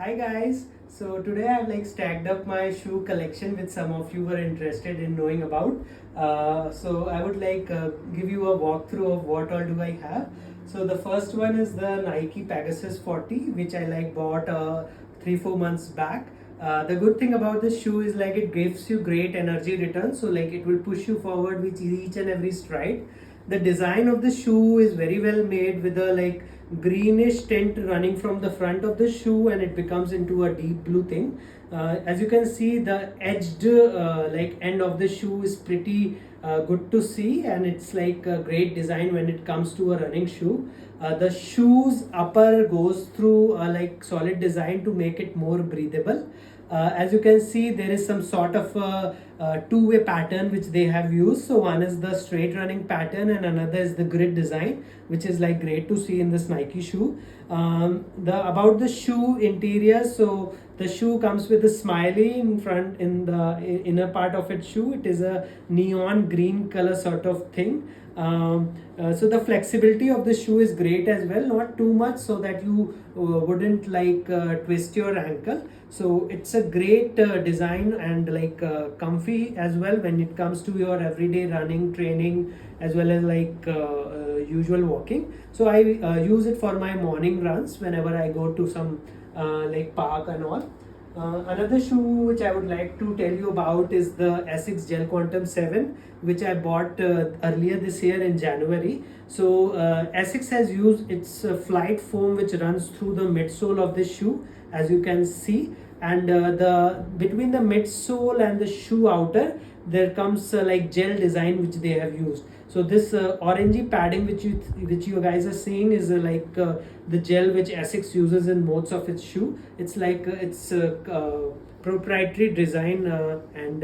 Hi guys, so today I've stacked up my shoe collection which some of you were interested in knowing about. So I would give you a walkthrough of what all do I have. So the first one is the Nike Pegasus 40 which I bought 3-4 months back. The good thing about this shoe is it gives you great energy return, so it will push you forward with each and every stride. The design of the shoe is very well made with a greenish tint running from the front of the shoe, and it becomes into a deep blue thing. As you can see, the edged end of the shoe is pretty good to see, and it's a great design when it comes to a running shoe. The shoe's upper goes through a solid design to make it more breathable. As you can see, there is some sort of two-way pattern which they have used. So one is the straight running pattern and another is the grid design, which is great to see in this Nike shoe. The about the shoe interior, so the shoe comes with a smiley in front. In the inner part of its shoe, it is a neon green color sort of thing. So the flexibility of the shoe is great as well, not too much so that you wouldn't twist your ankle. So it's a great design and comfy as well when it comes to your everyday running training, as well as usual walking. So I use it for my morning runs whenever I go to some park and all. Another shoe which I would like to tell you about is the Essex Gel Quantum 7, which I bought earlier this year in January. So Essex has used its flight foam which runs through the midsole of the shoe, as you can see, and the between the midsole and the shoe outer there comes gel design which they have used. So this orangey padding which you guys are seeing is the gel which Essex uses in most of its shoe. It's it's proprietary design and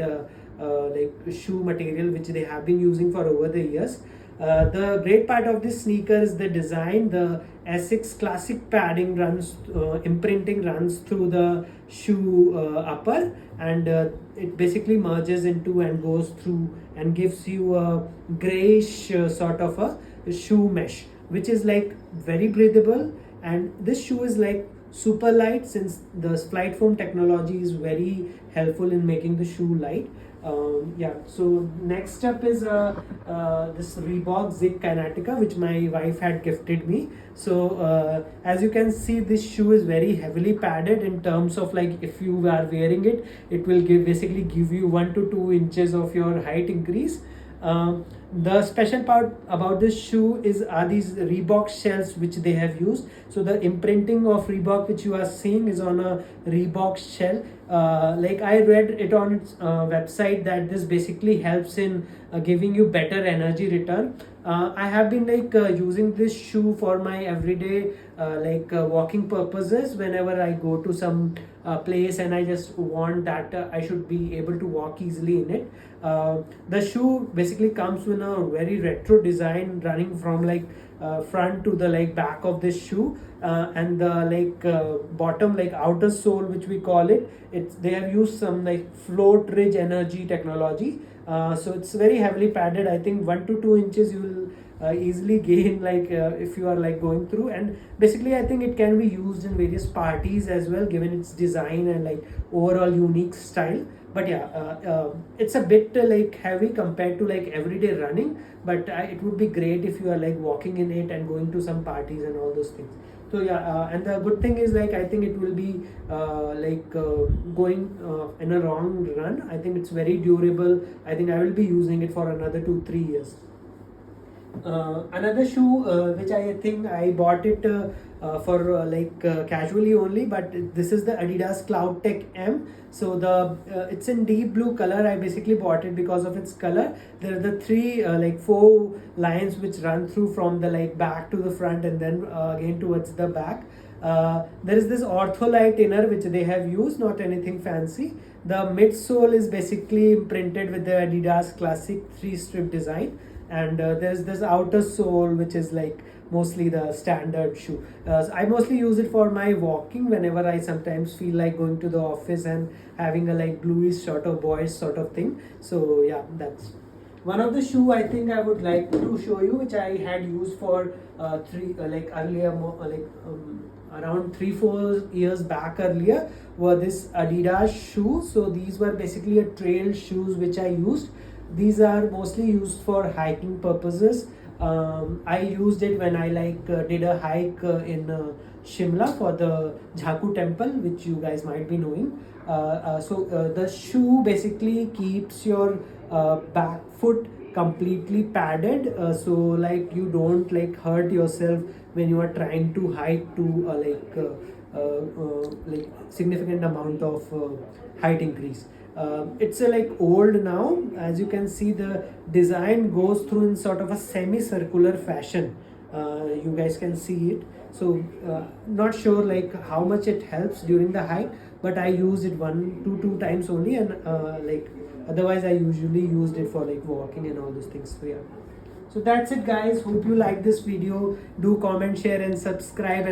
shoe material which they have been using for over the years. The great part of this sneaker is the design. The Essex classic padding imprinting runs through the shoe upper, and it basically merges into and goes through and gives you a grayish sort of a shoe mesh, which is very breathable. And this shoe is super light, since the flight foam technology is very helpful in making the shoe light. Yeah, so next up is this Rebok Z Katica, which my wife had gifted me. So as you can see, this shoe is very heavily padded in terms of if you are wearing it, it will basically give you 1 to 2 inches of your height increase. The special part about this shoe is are these Reebok shells which they have used. So the imprinting of Reebok which you are seeing is on a Reebok shell. I read it on its website that this basically helps in giving you better energy return. I have been using this shoe for my everyday walking purposes whenever I go to some place and I just want that I should be able to walk easily in it. The shoe basically comes with a very retro design running from front to the back of this shoe, and the bottom outer sole which we call it, they have used some float ridge energy technology. So it's very heavily padded. I think 1 to 2 inches you will easily gain if you are going through. And basically I think it can be used in various parties as well, given its design and overall unique style. But yeah, it's a bit heavy compared to everyday running, but it would be great if you are walking in it and going to some parties and all those things. So yeah, and the good thing is I think it will be going in a long run. I think it's very durable. I think I will be using it for another 2-3 years. Another shoe which I think I bought it for casually only, but this is the Adidas Cloud Tech M. So the it's in deep blue color. I basically bought it because of its color. There are the three 4 lines which run through from the back to the front, and then again towards the back. There is this ortholite inner which they have used, not anything fancy. The midsole is basically printed with the Adidas classic 3-strip design, and there's this outer sole which is mostly the standard shoe. So I mostly use it for my walking whenever I sometimes feel like going to the office and having a bluish sort of boyish sort of thing. So yeah, that's one of the shoe I think I would like to show you, which I had used for earlier around 3-4 years back earlier were this Adidas shoe. So these were basically a trail shoes which I used. These are mostly used for hiking purposes. I used it when I did a hike in Shimla for the Jhaku temple, which you guys might be knowing. The shoe basically keeps your back foot completely padded, so like you don't like hurt yourself when you are trying to hike to like significant amount of height increase. It's like old now. As you can see, the design goes through in sort of a semicircular fashion. You guys can see it. So not sure like how much it helps during the hike, but I use it two times only, and otherwise I usually used it for like walking and all those things. So yeah, so that's it guys. Hope you like this video. Do comment, share and subscribe.